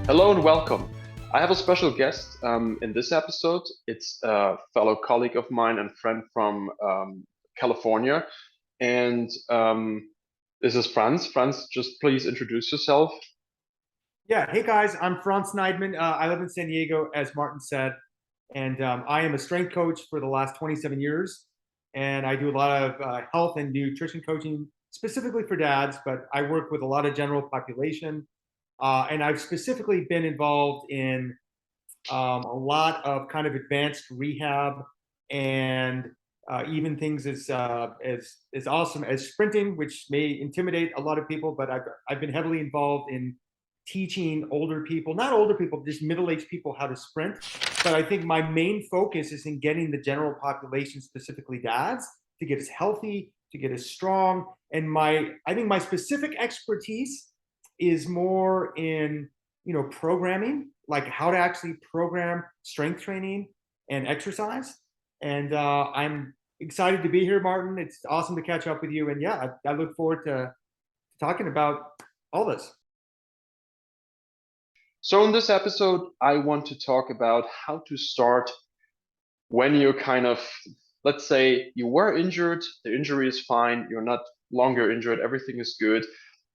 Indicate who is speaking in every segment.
Speaker 1: Hello and welcome. I have a special guest in this episode. It's a fellow colleague of mine and friend from California. And this is Franz. Franz, just please introduce yourself.
Speaker 2: Yeah, hey guys, I'm Franz Snideman. I live in San Diego, as Martin said, and I am a strength coach for the last 27 years. And I do a lot of health and nutrition coaching, specifically for dads, but I work with a lot of general population. And I've specifically been involved in a lot of kind of advanced rehab and even things as awesome as sprinting, which may intimidate a lot of people. But I've been heavily involved in teaching older people, not older people, just middle-aged people how to sprint. But I think my main focus is in getting the general population, specifically dads, to get us healthy, to get us strong. And I think my specific expertise is more in programming, like how to actually program strength training and exercise. And I'm excited to be here, Martin. It's awesome to catch up with you. And yeah, I look forward to talking about all this.
Speaker 1: So in this episode, I want to talk about how to start when you're let's say you were injured, the injury is fine, you're not longer injured, everything is good.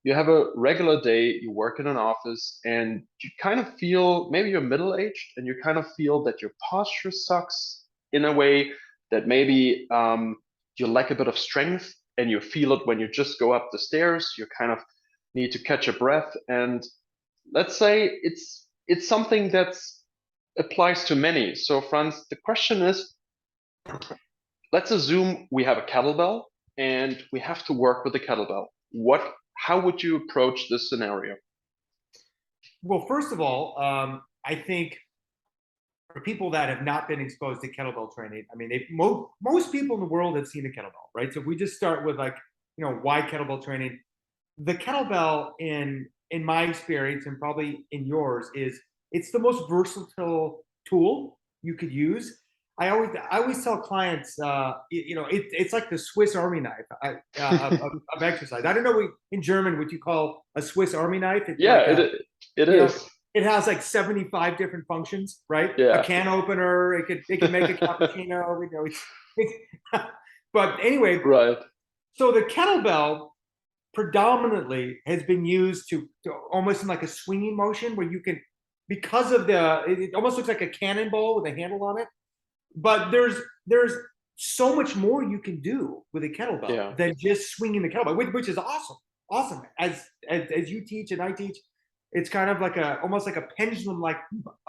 Speaker 1: You have a regular day, you work in an office, and you kind of feel maybe you're middle-aged and you kind of feel that your posture sucks in a way that maybe you lack a bit of strength and you feel it when you just go up the stairs. You kind of need to catch a breath. And let's say it's something that applies to many. So, Franz, the question is, let's assume we have a kettlebell and we have to work with the kettlebell. How would you approach this scenario?
Speaker 2: Well, first of all, I think for people that have not been exposed to kettlebell training, I mean, most people in the world have seen a kettlebell, right? So if we just start with why kettlebell training, the kettlebell in my experience and probably in yours it's the most versatile tool you could use. I always tell clients, it's like the Swiss Army knife of exercise. I don't know in German what you call a Swiss Army knife. It's
Speaker 1: Yeah,
Speaker 2: like
Speaker 1: it
Speaker 2: you know,
Speaker 1: is.
Speaker 2: it has like 75 different functions, right? A
Speaker 1: Yeah.
Speaker 2: can opener, it can make a cappuccino, but anyway,
Speaker 1: Right.
Speaker 2: so the kettlebell predominantly has been used to almost in like a swinging motion where you can, because of it almost looks like a cannonball with a handle on it. But there's so much more you can do with a kettlebell
Speaker 1: Yeah.
Speaker 2: than just swinging the kettlebell, which is awesome. Awesome. As you teach and I teach, it's kind of like almost like a pendulum like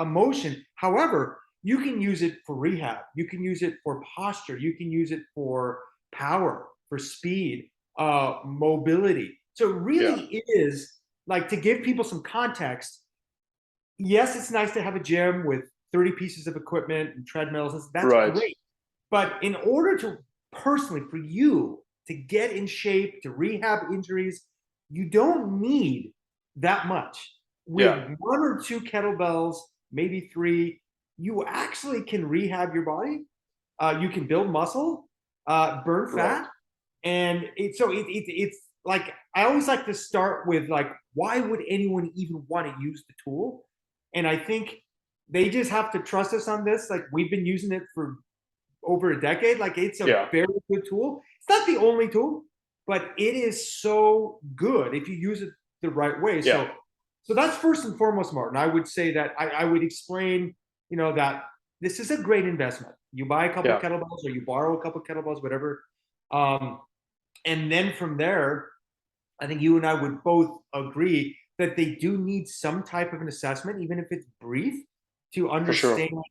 Speaker 2: emotion. However, you can use it for rehab. You can use it for posture. You can use it for power, for speed, mobility. So it
Speaker 1: Yeah.
Speaker 2: really is, like, to give people some context. Yes, it's nice to have a gym with 30 pieces of equipment and treadmills. That's
Speaker 1: Right.
Speaker 2: great. But in order to personally, for you to get in shape, to rehab injuries, you don't need that much. With
Speaker 1: Yeah.
Speaker 2: one or two kettlebells, maybe three, you actually can rehab your body. You can build muscle, burn
Speaker 1: Right.
Speaker 2: fat, and it's like, I always like to start with, like, why would anyone even want to use the tool? And I think they just have to trust us on this. Like, we've been using it for over a decade. Like, it's a
Speaker 1: Yeah.
Speaker 2: very good tool. It's not the only tool, but it is so good if you use it the right way.
Speaker 1: Yeah.
Speaker 2: So that's first and foremost, Martin. I would say that I would explain, that this is a great investment. You buy a couple of
Speaker 1: Yeah.
Speaker 2: kettlebells or you borrow a couple of kettlebells, whatever. Um, and then from there, I think you and I would both agree that they do need some type of an assessment, even if it's brief, to
Speaker 1: For sure.
Speaker 2: understand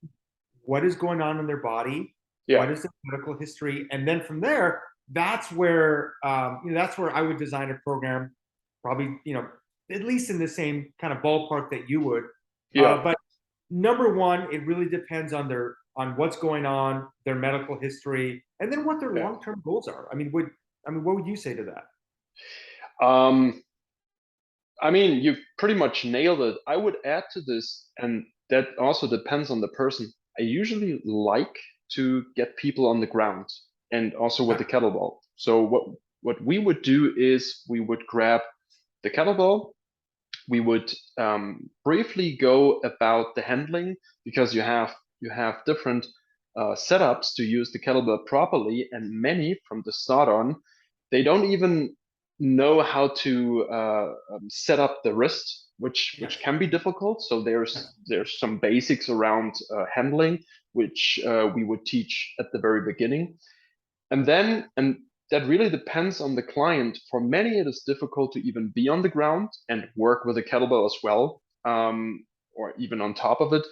Speaker 2: what is going on in their body,
Speaker 1: Yeah.
Speaker 2: what is the medical history, and then from there, that's where I would design a program, probably, at least in the same kind of ballpark that you would.
Speaker 1: Yeah.
Speaker 2: But number one, it really depends on what's going on, their medical history, and then what their
Speaker 1: Yeah.
Speaker 2: long-term goals are. What would you say to that?
Speaker 1: Um, I mean, you pretty much nailed it. I would add to this, and that also depends on the person. I usually like to get people on the ground and also with the kettlebell. So what we would do is we would grab the kettlebell, we would briefly go about the handling, because you have different setups to use the kettlebell properly, and many from the start on, they don't even know how to set up the wrist, which
Speaker 2: Yes.
Speaker 1: can be difficult. So there's some basics around handling, which we would teach at the very beginning, and that really depends on the client. For many, it is difficult to even be on the ground and work with a kettlebell as well, or even on top of it.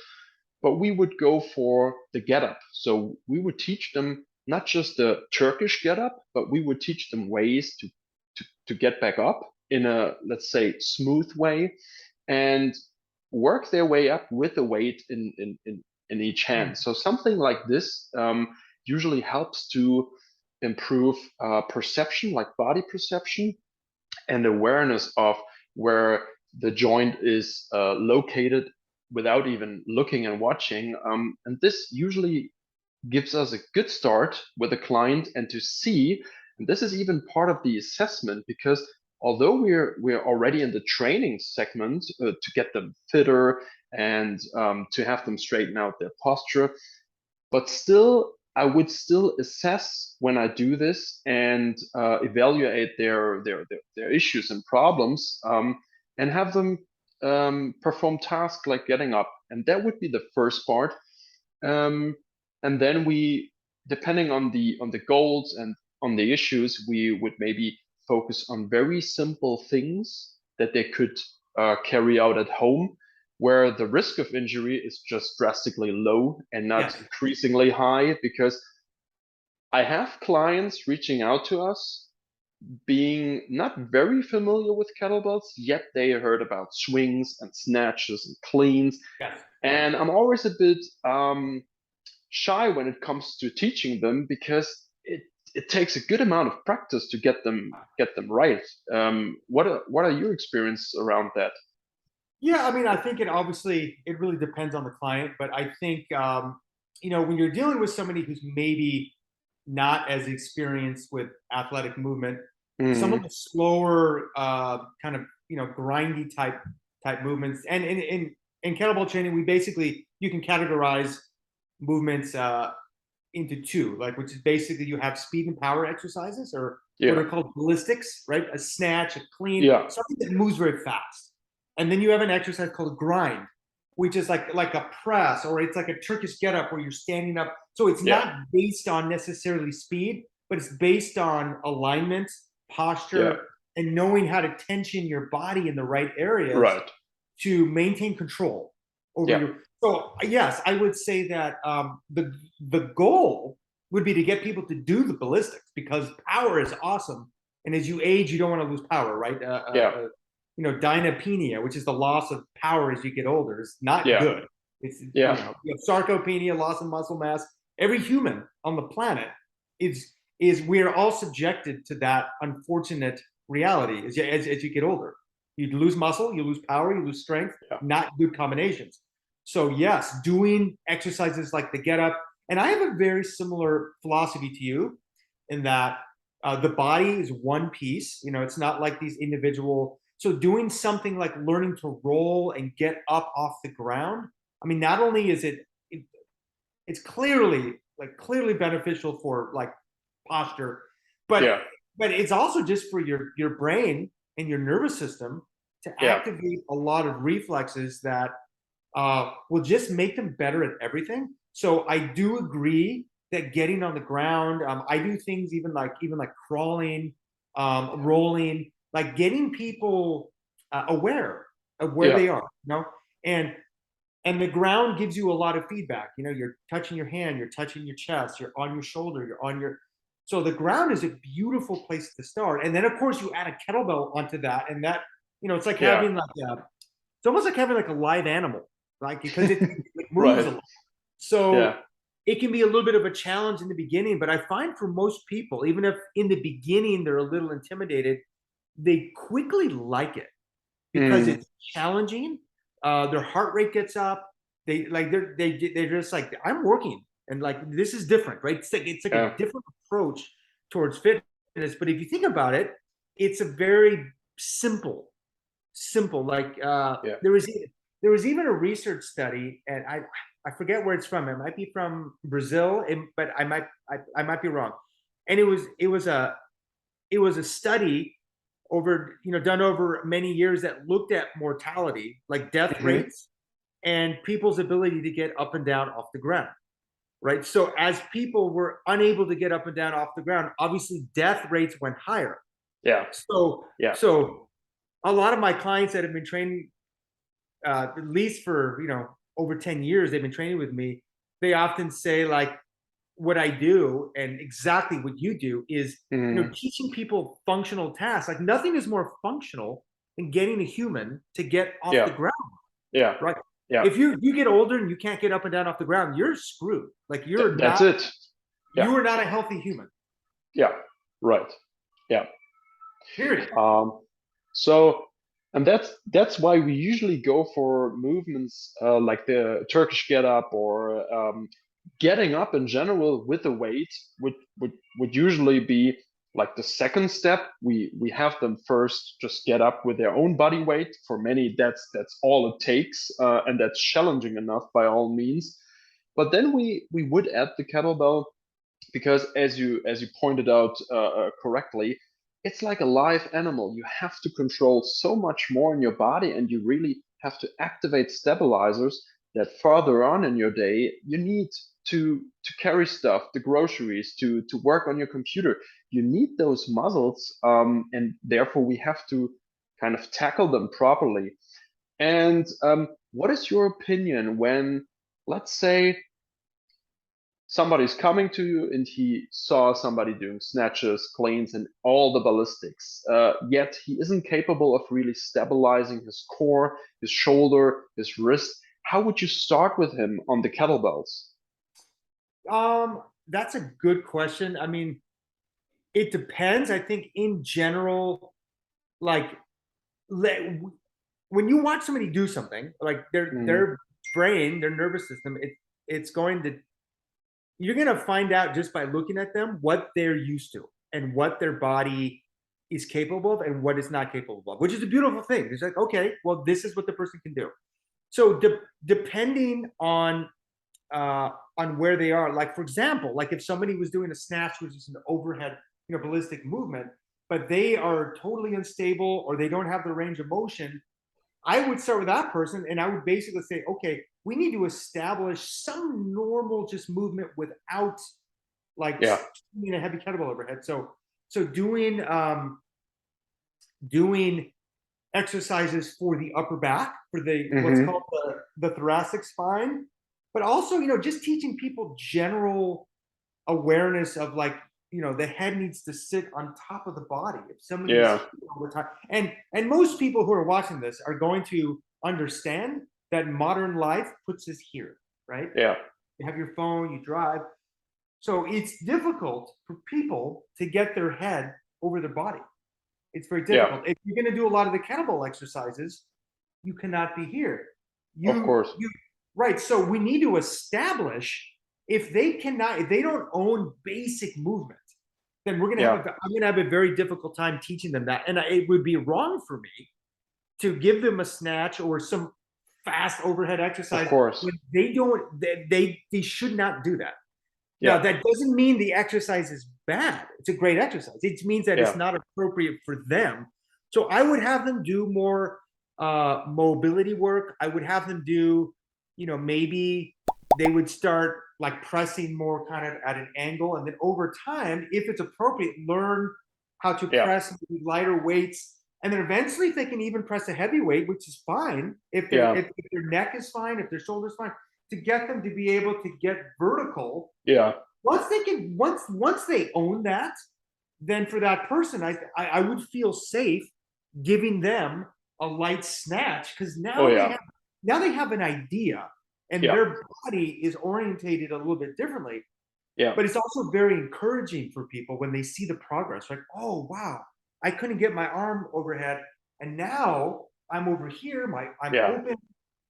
Speaker 1: But we would go for the get up. So we would teach them not just the Turkish get up, but we would teach them ways to get back up in a, let's say, smooth way, and work their way up with the weight in each hand. So something like this usually helps to improve perception, like body perception and awareness of where the joint is located without even looking and watching. And this usually gives us a good start with a client, and to see, and this is even part of the assessment, because although we're already in the training segment to get them fitter and to have them straighten out their posture, but still I would still assess when I do this and evaluate their issues and problems, and have them perform tasks like getting up, and that would be the first part. um, and then we, depending on the goals and on the issues, we would maybe focus on very simple things that they could carry out at home, where the risk of injury is just drastically low and not
Speaker 2: Yes.
Speaker 1: increasingly high. Because I have clients reaching out to us being not very familiar with kettlebells, yet they heard about swings and snatches and cleans,
Speaker 2: Yes.
Speaker 1: and I'm always a bit shy when it comes to teaching them, because it takes a good amount of practice to get them right. What are your experiences around that?
Speaker 2: Yeah, I mean, I think it really depends on the client, but I think when you're dealing with somebody who's maybe not as experienced with athletic movement, some of
Speaker 1: Mm,
Speaker 2: the slower kind of grindy type movements, and in kettlebell training, we basically you can categorize movements into two, like which is basically you have speed and power exercises, or what
Speaker 1: yeah,
Speaker 2: are called ballistics, right? A snatch, a clean,
Speaker 1: yeah,
Speaker 2: something that moves very fast. And then you have an exercise called a grind, which is like a press, or it's like a Turkish get up where you're standing up. So it's
Speaker 1: yeah,
Speaker 2: not based on necessarily speed, but it's based on alignment,
Speaker 1: yeah,
Speaker 2: posture, and knowing how to tension your body in the right areas
Speaker 1: right,
Speaker 2: to maintain control over
Speaker 1: yeah,
Speaker 2: your. So yes, I would say that the goal would be to get people to do the ballistics, because power is awesome, and as you age, you don't want to lose power, right?
Speaker 1: yeah,
Speaker 2: Dynapenia, which is the loss of power as you get older, is not
Speaker 1: yeah,
Speaker 2: good. It's
Speaker 1: yeah,
Speaker 2: you have sarcopenia, loss of muscle mass. Every human on the planet is we are all subjected to that unfortunate reality as you get older. You lose muscle, you lose power, you lose strength,
Speaker 1: yeah,
Speaker 2: not good combinations. So yes, doing exercises like the get up, and I have a very similar philosophy to you in that the body is one piece. It's not like these individual. So doing something like learning to roll and get up off the ground. I mean, not only is it's clearly beneficial for like posture, but
Speaker 1: yeah,
Speaker 2: it's also just for your brain and your nervous system to
Speaker 1: yeah,
Speaker 2: activate a lot of reflexes that will just make them better at everything. So I do agree that getting on the ground, I do things even like crawling, rolling, like getting people aware of where
Speaker 1: yeah,
Speaker 2: they are, and the ground gives you a lot of feedback. You're touching your hand, you're touching your chest, you're on your shoulder, you're on your. So the ground is a beautiful place to start, and then of course you add a kettlebell onto that, and that it's like
Speaker 1: yeah,
Speaker 2: having it's almost like having like a live animal, like because it moves a
Speaker 1: right,
Speaker 2: lot. So
Speaker 1: yeah,
Speaker 2: it can be a little bit of a challenge in the beginning, but I find for most people, even if in the beginning they're a little intimidated, they quickly like it because
Speaker 1: mm,
Speaker 2: it's challenging. Their heart rate gets up. They're just like, I'm working, and like this is different, right? It's like a
Speaker 1: yeah,
Speaker 2: different approach towards fitness. But if you think about it, it's a very simple simple. Like
Speaker 1: Yeah.
Speaker 2: there was even a research study, and I forget where it's from. It might be from Brazil, but I might be wrong. And it was a study over, done over many years that looked at mortality, like death
Speaker 1: Hmm.
Speaker 2: rates and people's ability to get up and down off the ground, right? So as people were unable to get up and down off the ground, obviously death rates went higher.
Speaker 1: Yeah.
Speaker 2: So
Speaker 1: Yeah.
Speaker 2: so a lot of my clients that have been training at least for over 10 years, they've been training with me. They often say like, what I do and exactly what you do is,
Speaker 1: Hmm.
Speaker 2: teaching people functional tasks. Like nothing is more functional than getting a human to get off the
Speaker 1: Yeah.
Speaker 2: ground,
Speaker 1: Yeah.
Speaker 2: right?
Speaker 1: Yeah.
Speaker 2: If you get older and you can't get up and down off the ground, you're screwed. Like
Speaker 1: That's it. Yeah.
Speaker 2: you are not a healthy human.
Speaker 1: Yeah. Right. Yeah.
Speaker 2: Period.
Speaker 1: So, and that's why we usually go for movements like the Turkish get up or getting up in general with the weight would usually be like the second step. We have them first just get up with their own body weight. For many, that's all it takes, and that's challenging enough by all means. But then we would add the kettlebell because as you pointed out correctly, it's like a live animal. You have to control so much more in your body, and you really have to activate stabilizers that further on in your day you need to carry stuff, the groceries, to work on your computer. You need those muscles, and therefore we have to kind of tackle them properly. And what is your opinion when, let's say, somebody's coming to you and he saw somebody doing snatches, cleans, and all the ballistics. Yet he isn't capable of really stabilizing his core, his shoulder, his wrist. How would you start with him on the kettlebells?
Speaker 2: That's a good question. I mean, it depends. I think in general, like when you watch somebody do something, like
Speaker 1: Hmm.
Speaker 2: their brain, their nervous system, it's going to you're going to find out just by looking at them what they're used to and what their body is capable of and what it's not capable of, which is a beautiful thing. It's like, okay, well, this is what the person can do. So depending on where they are, like for example, like if somebody was doing a snatch, which is an overhead, ballistic movement, but they are totally unstable or they don't have the range of motion, I would start with that person and I would basically say, okay, we need to establish some normal just movement without like
Speaker 1: Yeah.
Speaker 2: a heavy kettlebell overhead. So doing exercises for the upper back, for the what's
Speaker 1: Hmm.
Speaker 2: called the thoracic spine, but also, just teaching people general awareness of like, the head needs to sit on top of the body. If somebody's
Speaker 1: Yeah.
Speaker 2: here all the time, and most people who are watching this are going to understand that modern life puts us here, right?
Speaker 1: Yeah.
Speaker 2: You have your phone, you drive. So it's difficult for people to get their head over their body. It's very
Speaker 1: Yeah.
Speaker 2: difficult. If you're going to do a lot of the kettlebell exercises, you cannot be here.
Speaker 1: Of course.
Speaker 2: You right. So we need to establish if they don't own basic movement, then
Speaker 1: Yeah.
Speaker 2: I'm gonna have a very difficult time teaching them that. And it would be wrong for me to give them a snatch or some fast overhead
Speaker 1: Of
Speaker 2: exercise
Speaker 1: course.
Speaker 2: when they don't they should not do that. Now,
Speaker 1: Yeah.
Speaker 2: that doesn't mean the exercise is bad. It's a great exercise. It means that it's
Speaker 1: Yeah.
Speaker 2: not appropriate for them. So I would have them do more mobility work. I would have them do, maybe they would start like pressing more kind of at an angle. And then over time, if it's appropriate, learn how to
Speaker 1: Yeah.
Speaker 2: press lighter weights. And then eventually, if they can even press a heavy weight, which is fine, if
Speaker 1: Yeah.
Speaker 2: if their neck is fine, if their shoulder's fine, to get them to be able to get vertical.
Speaker 1: Yeah.
Speaker 2: Once they own that, then for that person, I would feel safe giving them a light snatch because
Speaker 1: Oh yeah.
Speaker 2: now they have an idea and
Speaker 1: Yeah.
Speaker 2: their body is orientated a little bit differently.
Speaker 1: Yeah.
Speaker 2: But it's also very encouraging for people when they see the progress. Like, oh wow, I couldn't get my arm overhead, and now I'm over here. I'm
Speaker 1: Yeah.
Speaker 2: open.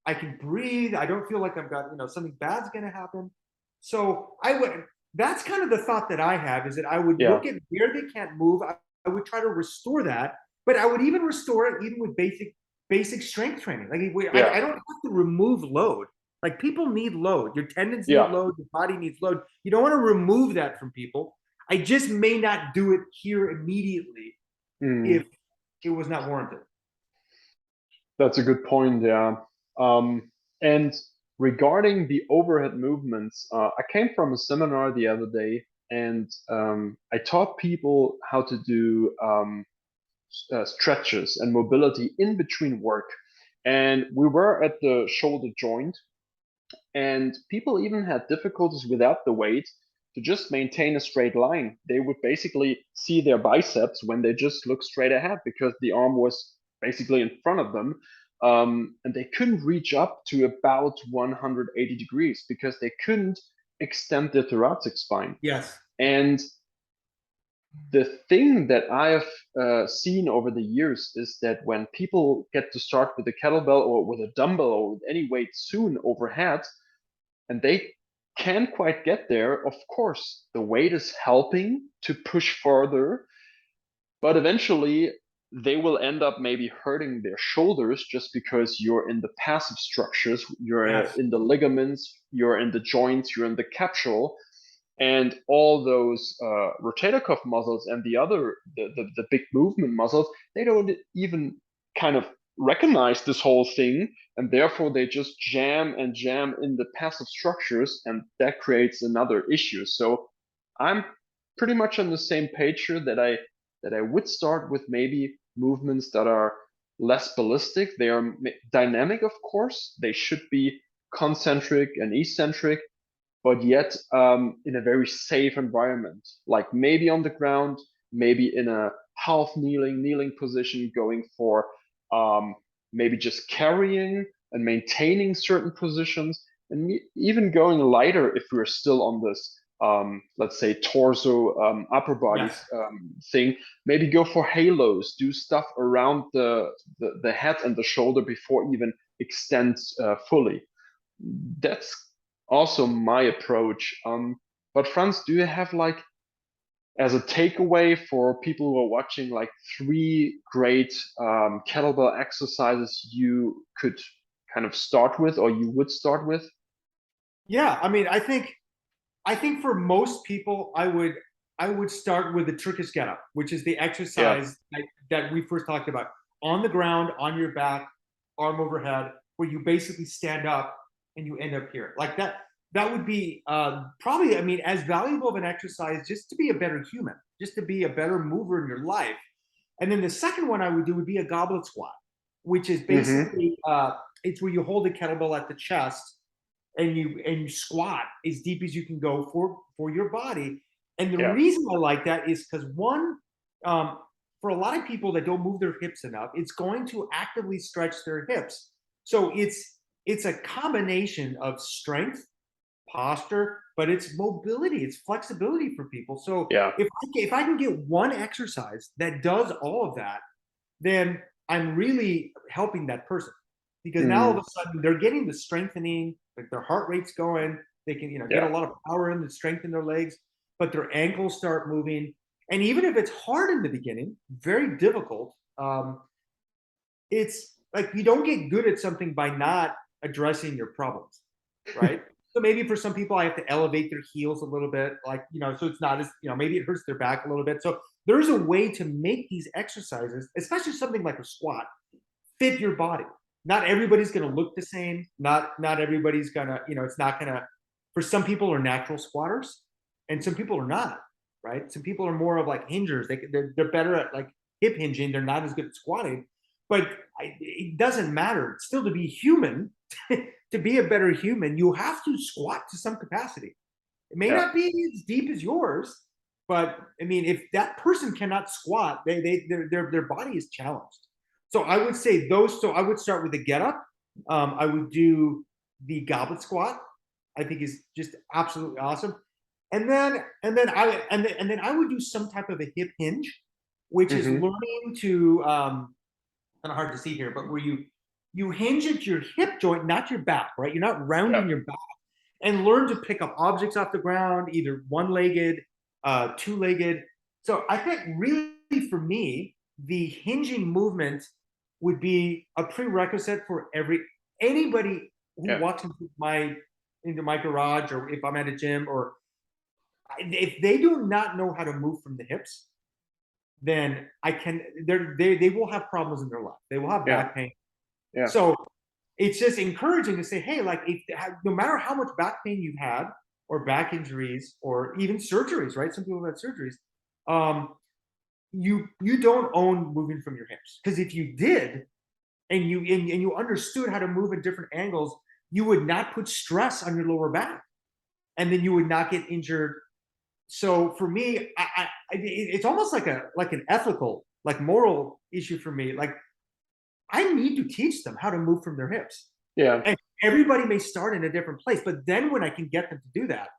Speaker 2: I can breathe. I don't feel like I've got, something bad's going to happen. So I would, that's kind of the thought that I have is that I would
Speaker 1: Yeah.
Speaker 2: look at where they can't move. I would try to restore that, but I would even restore it even with basic basic strength training. Like
Speaker 1: Yeah.
Speaker 2: I don't have to remove load. Like people need load. Your tendons need
Speaker 1: Yeah.
Speaker 2: load. Your body needs load. You don't want to remove that from people. I just may not do it here immediately
Speaker 1: Mm,
Speaker 2: if it was not warranted.
Speaker 1: that's a good point. Yeah. And regarding the overhead movements, I came from a seminar the other day, and I taught people how to do stretches and mobility in between work. And we were at the shoulder joint, and people even had difficulties without the weight to just maintain a straight line. They would basically see their biceps when they just look straight ahead because the arm was basically in front of them. And they couldn't reach up to about 180 degrees because they couldn't extend their thoracic spine.
Speaker 2: Yes.
Speaker 1: And the thing that I've seen over the years is that when people get to start with a kettlebell or with a dumbbell or with any weight soon overhead, and they can't quite get there, of course, the weight is helping to push further, but eventually they will end up maybe hurting their shoulders just because you're in the passive structures, you're
Speaker 2: Yes.
Speaker 1: in the ligaments, you're in the joints, you're in the capsule, and all those rotator cuff muscles and the big movement muscles, they don't even kind of recognize this whole thing, and therefore they just jam and jam in the passive structures, and that creates another issue. So I'm pretty much on the same page here that I would start with maybe movements that are less ballistic. They are dynamic, of course. They should be concentric and eccentric, but yet in a very safe environment, like maybe on the ground, maybe in a half kneeling position, going for um, maybe just carrying and maintaining certain positions, and even going lighter if we're still on this, let's say, torso, upper body
Speaker 2: Yes.
Speaker 1: thing. Maybe go for halos, do stuff around the head and the shoulder before even extends fully. That's also my approach. But Franz, do you have like as a takeaway for people who are watching like three great kettlebell exercises you could kind of start with or you would start with?
Speaker 2: Yeah. I mean, I think for most people, I would start with the Turkish get up, which is the
Speaker 1: Yeah.
Speaker 2: exercise that we first talked about on the ground, on your back, arm overhead, where you basically stand up and you end up here. Like that. That would be probably, I mean, as valuable of an exercise just to be a better human, just to be a better mover in your life. And then the second one I would do would be a goblet squat, which is
Speaker 1: Mm-hmm.
Speaker 2: basically it's where you hold a kettlebell at the chest and you squat as deep as you can go for your body. And the
Speaker 1: Yeah.
Speaker 2: reason I like that is because one, um, for a lot of people that don't move their hips enough, it's going to actively stretch their hips. So it's a combination of strength, posture, but it's mobility, it's flexibility for people. So
Speaker 1: Yeah.
Speaker 2: if I can get one exercise that does all of that, then I'm really helping that person because now all of
Speaker 1: Mm,
Speaker 2: a sudden they're getting the strengthening, like their heart rate's going, they can get a
Speaker 1: yeah.
Speaker 2: lot of power in to strengthen their legs, but their ankles start moving. And even if it's hard in the beginning, very difficult, it's like you don't get good at something by not addressing your problems, right? So maybe for some people, I have to elevate their heels a little bit, like, so it's not as, maybe it hurts their back a little bit. So there's a way to make these exercises, especially something like a squat, fit your body. Not everybody's going to look the same. Not everybody's going to, it's not going to, for some people are natural squatters and some people are not, right? Some people are more of like hingers. They're better at like hip hinging. They're not as good at squatting, but it doesn't matter. Still, to be human, to be a better human, you have to squat to some capacity. It may
Speaker 1: Yeah.
Speaker 2: not be as deep as yours, but I mean, if that person cannot squat, their body is challenged. So I would say those. So I would start with the get up. I would do the goblet squat. I think is just absolutely awesome. And then I would do some type of a hip hinge, which is
Speaker 1: Mm-hmm.
Speaker 2: learning to kind of hard to see here, but where you hinge at your hip joint, not your back, right? You're not
Speaker 1: Yeah.
Speaker 2: rounding your back, and learn to pick up objects off the ground, either one-legged, two-legged. So I think really for me, the hinging movement would be a prerequisite for anybody who
Speaker 1: Yeah.
Speaker 2: walks into my garage, or if I'm at a gym, or if they do not know how to move from the hips, then they will have problems in their life. They will have
Speaker 1: Yeah.
Speaker 2: back pain.
Speaker 1: Yeah.
Speaker 2: So it's just encouraging to say, hey, like, no matter how much back pain you've had, or back injuries, or even surgeries, right? Some people have had surgeries. You don't own moving from your hips, because if you did, and you understood how to move at different angles, you would not put stress on your lower back, and then you would not get injured. So for me, it's almost like an ethical, like moral issue for me. Like, I need to teach them how to move from their hips.
Speaker 1: Yeah.
Speaker 2: And everybody may start in a different place, but then when I can get them to do that,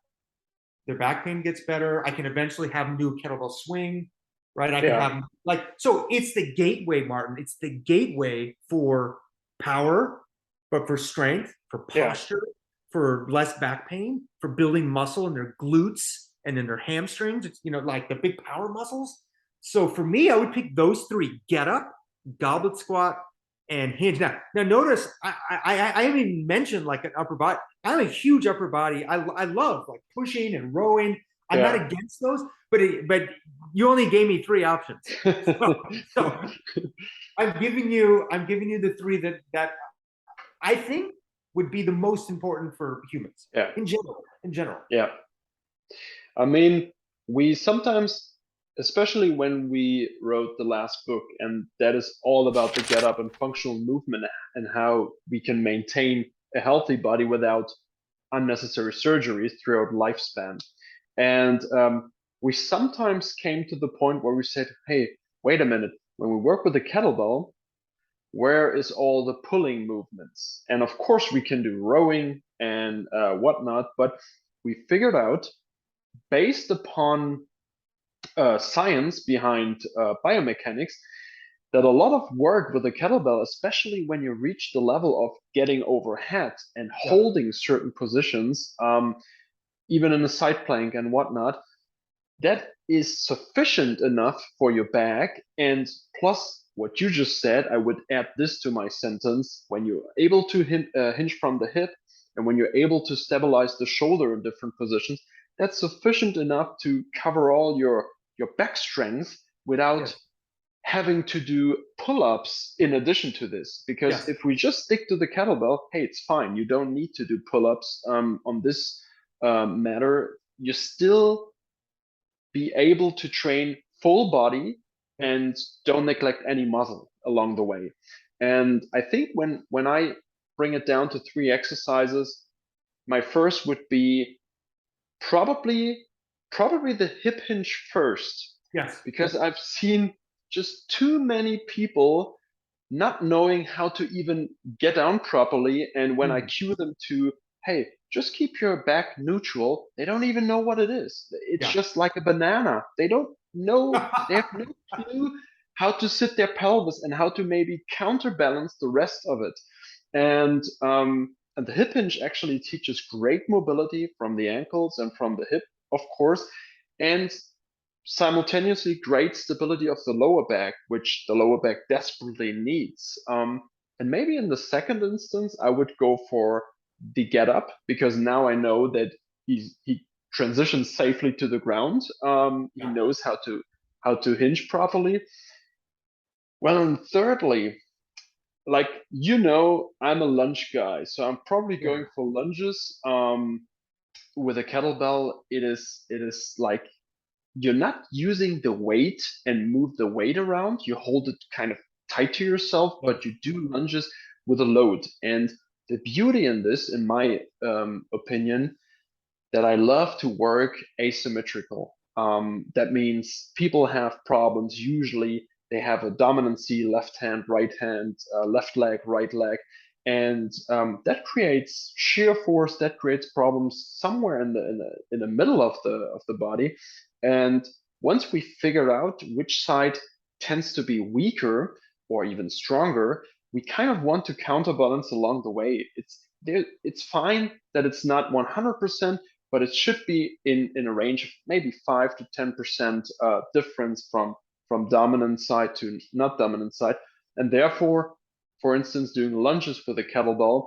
Speaker 2: their back pain gets better. I can eventually have them do a kettlebell swing, right? I can
Speaker 1: Yeah.
Speaker 2: have them, like, so it's the gateway, Martin. It's the gateway for power, but for strength, for
Speaker 1: Yeah.
Speaker 2: posture, for less back pain, for building muscle in their glutes and in their hamstrings. It's, like the big power muscles. So for me, I would pick those three: get up, goblet squat, and hinge. Now notice I haven't even mentioned like an upper body. I'm a huge upper body. I love like pushing and rowing. I'm not
Speaker 1: Yeah.
Speaker 2: against those, but you only gave me three options. So I'm giving you the three that I think would be the most important for humans
Speaker 1: Yeah.
Speaker 2: in general. In general.
Speaker 1: Yeah. I mean, we sometimes, especially when we wrote the last book, and that is all about the get up and functional movement and how we can maintain a healthy body without unnecessary surgeries throughout lifespan. And we sometimes came to the point where we said, hey, wait a minute, when we work with the kettlebell, where is all the pulling movements? And of course, we can do rowing and whatnot, but we figured out, based upon science behind biomechanics, that a lot of work with the kettlebell, especially when you reach the level of getting overhead and
Speaker 2: Yeah.
Speaker 1: holding certain positions, even in a side plank and whatnot, that is sufficient enough for your back. And plus, what you just said, I would add this to my sentence: when you're able to hinge from the hip, and when you're able to stabilize the shoulder in different positions, that's sufficient enough to cover all your back strength without
Speaker 2: Yes.
Speaker 1: having to do pull-ups in addition to this. Because
Speaker 2: Yes.
Speaker 1: if we just stick to the kettlebell, hey, it's fine. You don't need to do pull-ups on this matter. You still be able to train full body
Speaker 2: Yeah.
Speaker 1: and don't neglect any muscle along the way. And I think when I bring it down to three exercises, my first would be probably probably the hip hinge first,
Speaker 2: Yes.
Speaker 1: because I've seen just too many people not knowing how to even get down properly. And when I
Speaker 2: Mm.
Speaker 1: cue them to, hey, just keep your back neutral, they don't even know what it is. It's
Speaker 2: Yeah.
Speaker 1: just like a banana. They don't know, they have no clue how to sit their pelvis and how to maybe counterbalance the rest of it. And the hip hinge actually teaches great mobility from the ankles and from the hip, of course, and simultaneously great stability of the lower back, which the lower back desperately needs. And maybe in the second instance, I would go for the get up, because now I know that he transitions safely to the ground. He
Speaker 2: Yeah.
Speaker 1: knows how to hinge properly. Well, and thirdly, like, I'm a lunge guy, so I'm probably
Speaker 2: Yeah.
Speaker 1: going for lunges. With a kettlebell, it is like you're not using the weight and move the weight around. You hold it kind of tight to yourself,
Speaker 2: Yeah.
Speaker 1: but you do lunges with a load. And the beauty in this, in my opinion, that I love to work asymmetrical. That means people have problems. Usually they have a dominancy, left hand, right hand, left leg, right leg. And that creates shear force, that creates problems somewhere in the middle of the body. And once we figure out which side tends to be weaker or even stronger, we kind of want to counterbalance along the way. It's fine that it's not 100%, but it should be in a range of maybe 5 to 10% difference from dominant side to not dominant side. And therefore, for instance, doing lunges with a kettlebell,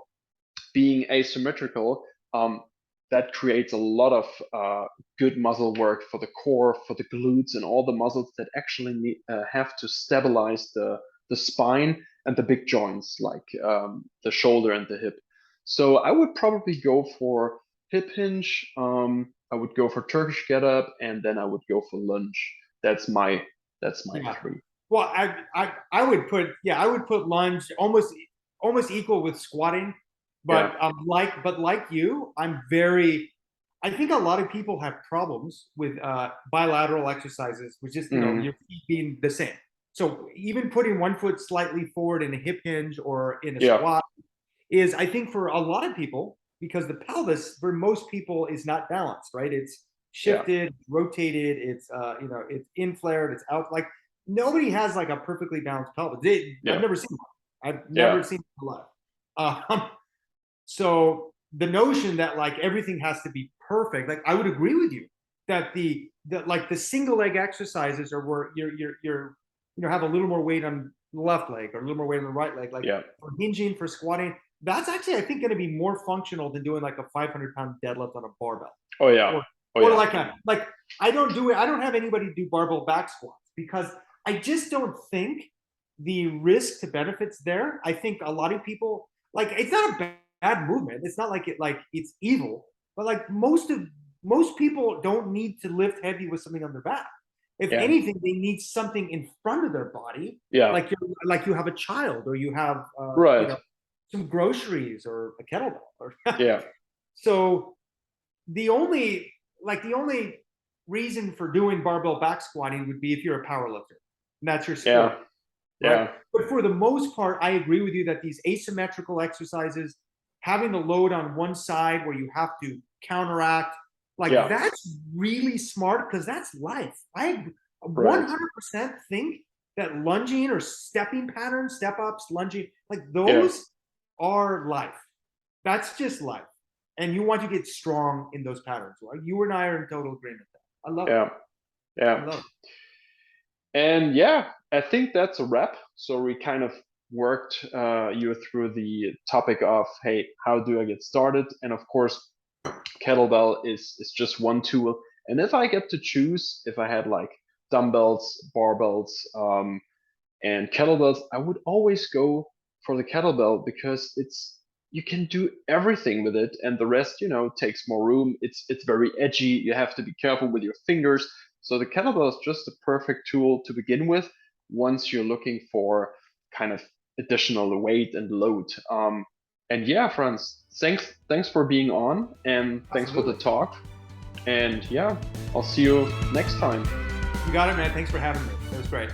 Speaker 1: being asymmetrical, that creates a lot of good muscle work for the core, for the glutes, and all the muscles that actually have to stabilize the spine and the big joints like the shoulder and the hip. So I would probably go for hip hinge. I would go for Turkish get up, and then I would go for lunge. That's my
Speaker 2: Yeah.
Speaker 1: three.
Speaker 2: Well, I would put lunge almost equal with squatting, but
Speaker 1: Yeah.
Speaker 2: like you, I think a lot of people have problems with bilateral exercises, which is your feet being the same. So even putting one foot slightly forward in a hip hinge or in a
Speaker 1: Yeah.
Speaker 2: squat is, I think, for a lot of people, because the pelvis for most people is not balanced, right? It's shifted, rotated, it's it's inflared, it's out. Like nobody has like a perfectly balanced pelvis. I've never seen one. I've never seen it in my life. So the notion that like everything has to be perfect, like I would agree with you that the like the single leg exercises are where you're have a little more weight on the left leg or a little more weight on the right leg, like for hinging, for squatting. That's actually, I think, going to be more functional than doing like a 500-pound deadlift on a barbell.
Speaker 1: Oh yeah.
Speaker 2: Or like I don't do it. I don't have anybody do barbell back squats because I just don't think the risk to benefits there. I think a lot of people, like, it's not a bad movement. It's not like it's evil, but like most people don't need to lift heavy with something on their back. If anything, they need something in front of their body. Like you have a child, or you have some groceries or a kettlebell. Or So the only reason for doing barbell back squatting would be if you're a power lifter. And that's your sport. Right? But for the most part, I agree with you that these asymmetrical exercises, having the load on one side where you have to counteract, that's really smart, because that's life. I 100% think that lunging or stepping patterns, step ups, lunging, like those are life. That's just life. And you want to get strong in those patterns. Right? You and I are in total agreement. I love it.
Speaker 1: Yeah.
Speaker 2: I love it.
Speaker 1: And I think that's a wrap. So we kind of worked you through the topic of, hey, how do I get started? And of course, kettlebell is just one tool. And if I get to choose, if I had like dumbbells, barbells, and kettlebells, I would always go for the kettlebell, because you can do everything with it, and the rest, takes more room. It's very edgy. You have to be careful with your fingers. So the kettlebell is just the perfect tool to begin with once you're looking for kind of additional weight and load. And Franz, thanks for being on, and thanks for the talk. And I'll see you next time.
Speaker 2: You got it, man. Thanks for having me. That was great.